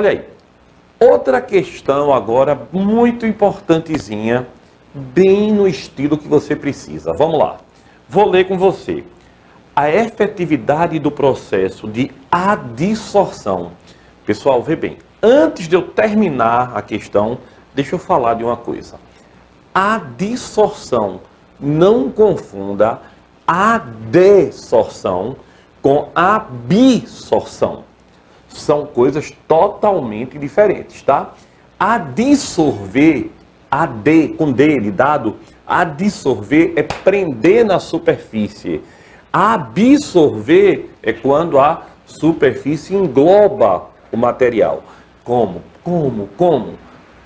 Olha aí, outra questão agora muito importantezinha, bem no estilo que você precisa. Vamos lá, vou ler com você. A efetividade do processo de adsorção. Pessoal, vê bem, antes de eu terminar a questão, deixa eu falar de uma coisa. Adsorção, não confunda adsorção com absorção. São coisas totalmente diferentes, tá? Adsorver, AD, com D, dado, adsorver é prender na superfície. Absorver é quando a superfície engloba o material. Como?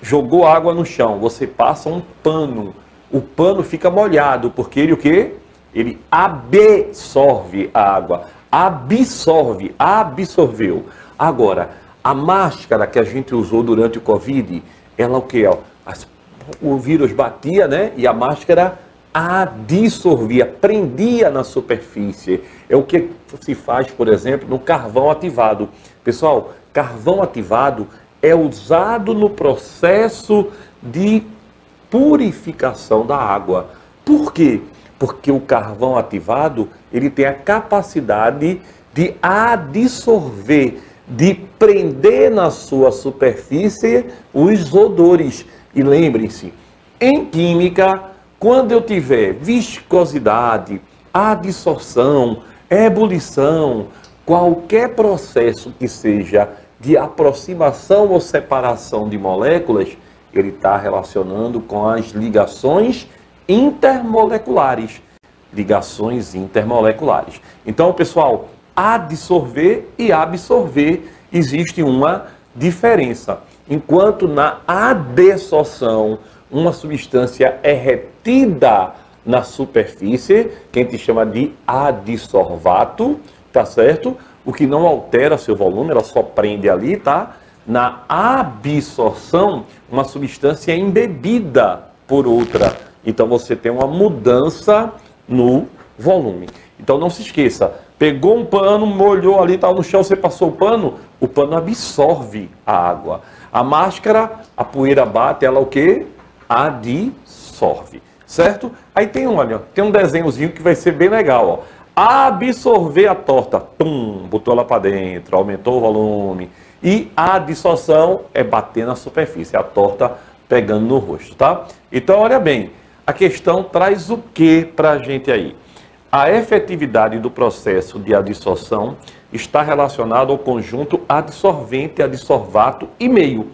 Jogou água no chão, você passa um pano. O pano fica molhado, porque ele o quê? Ele absorve a água. Absorveu. Agora, a máscara que a gente usou durante o Covid, ela o quê? O vírus batia, né? E a máscara adsorvia, prendia na superfície. É o que se faz, por exemplo, no carvão ativado. Pessoal, carvão ativado é usado no processo de purificação da água. Por quê? Porque o carvão ativado, ele tem a capacidade de adsorver, de prender na sua superfície os odores. E lembrem-se, em química, quando eu tiver viscosidade, adsorção, ebulição, qualquer processo que seja de aproximação ou separação de moléculas, ele está relacionando com as ligações intermoleculares. Então, pessoal, adsorver e absorver existe uma diferença. Enquanto na adsorção, uma substância é retida na superfície, que a gente chama de adsorvato, tá certo? O que não altera seu volume, ela só prende ali, tá? Na absorção, uma substância é embebida por outra. Então você tem uma mudança no volume. Então não se esqueça, pegou um pano, molhou ali, estava no chão, você passou o pano absorve a água. A máscara, a poeira bate, ela o quê? Adsorve, certo? Aí tem um desenhozinho que vai ser bem legal, ó. Absorver a torta, botou ela para dentro, aumentou o volume. E a adsorção é bater na superfície, a torta pegando no rosto, tá? Então, olha bem, a questão traz o que para a gente aí? A efetividade do processo de adsorção está relacionado ao conjunto adsorvente, adsorvato e meio.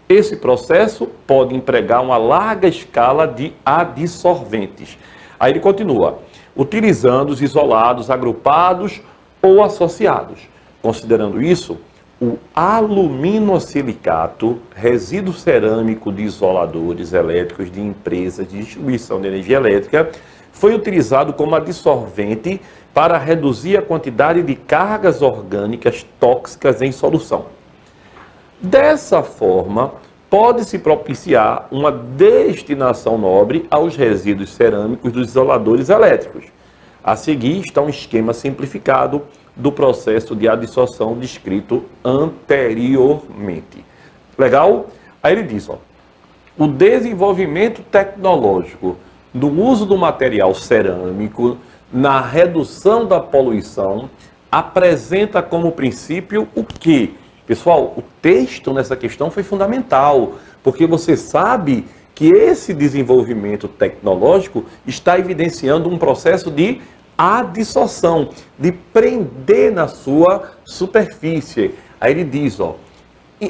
Esse processo pode empregar uma larga escala de adsorventes. Aí ele continua, utilizando os isolados, agrupados ou associados. Considerando isso, o aluminosilicato, resíduo cerâmico de isoladores elétricos de empresas de distribuição de energia elétrica, foi utilizado como adsorvente para reduzir a quantidade de cargas orgânicas tóxicas em solução. Dessa forma, pode-se propiciar uma destinação nobre aos resíduos cerâmicos dos isoladores elétricos. A seguir está um esquema simplificado do processo de adsorção descrito anteriormente. Legal? Aí ele diz, o desenvolvimento tecnológico do uso do material cerâmico na redução da poluição apresenta como princípio o quê? Pessoal, o texto nessa questão foi fundamental, porque você sabe que esse desenvolvimento tecnológico está evidenciando um processo de adsorção, de prender na sua superfície. Aí ele diz,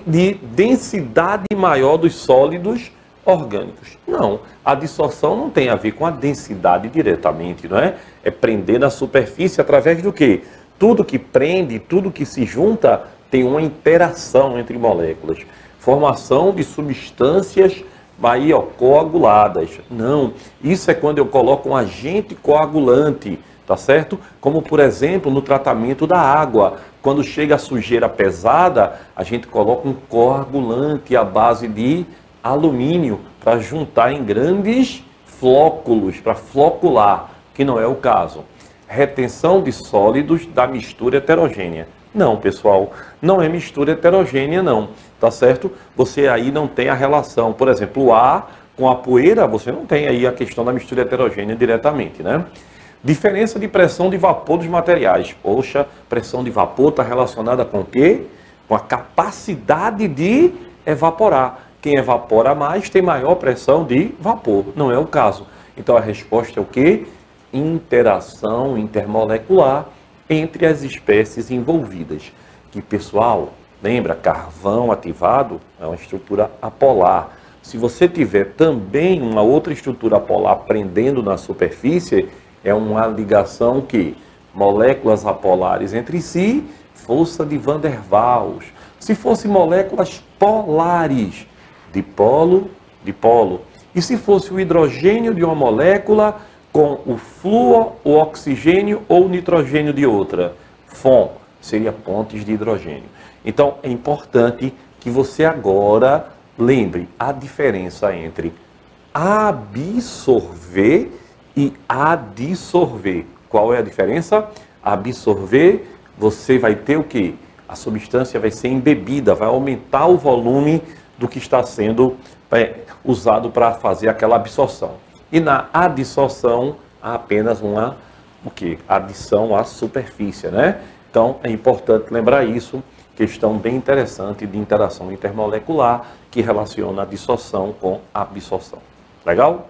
de densidade maior dos sólidos orgânicos. Não, a adsorção não tem a ver com a densidade diretamente, não é? É prender na superfície através do quê? Tudo que prende, tudo que se junta tem uma interação entre moléculas. Formação de substâncias aí, coaguladas. Não, isso é quando eu coloco um agente coagulante, tá certo? Como, por exemplo, no tratamento da água. Quando chega a sujeira pesada, a gente coloca um coagulante à base de alumínio para juntar em grandes flóculos, para flocular, que não é o caso. Retenção de sólidos da mistura heterogênea. Não, pessoal, não é mistura heterogênea, não, tá certo? Você aí não tem a relação, por exemplo, o ar com a poeira, você não tem aí a questão da mistura heterogênea diretamente, né? Diferença de pressão de vapor dos materiais. Poxa, pressão de vapor está relacionada com o quê? Com a capacidade de evaporar. Quem evapora mais tem maior pressão de vapor. Não é o caso. Então a resposta é o quê? Interação intermolecular entre as espécies envolvidas. Que, pessoal, lembra, carvão ativado é uma estrutura apolar. Se você tiver também uma outra estrutura apolar prendendo na superfície, é uma ligação que moléculas apolares entre si, força de Van der Waals. Se fosse moléculas polares, dipolo, dipolo. E se fosse o hidrogênio de uma molécula com o flúor, o oxigênio ou o nitrogênio de outra? FON, seria pontes de hidrogênio. Então, é importante que você agora lembre a diferença entre absorver e adsorver. Qual é a diferença? Absorver, você vai ter o quê? A substância vai ser embebida, vai aumentar o volume do que está sendo usado para fazer aquela absorção. E na adsorção, há apenas uma adição à superfície, né? Então, é importante lembrar isso, questão bem interessante de interação intermolecular que relaciona a dissorção com a absorção. Legal?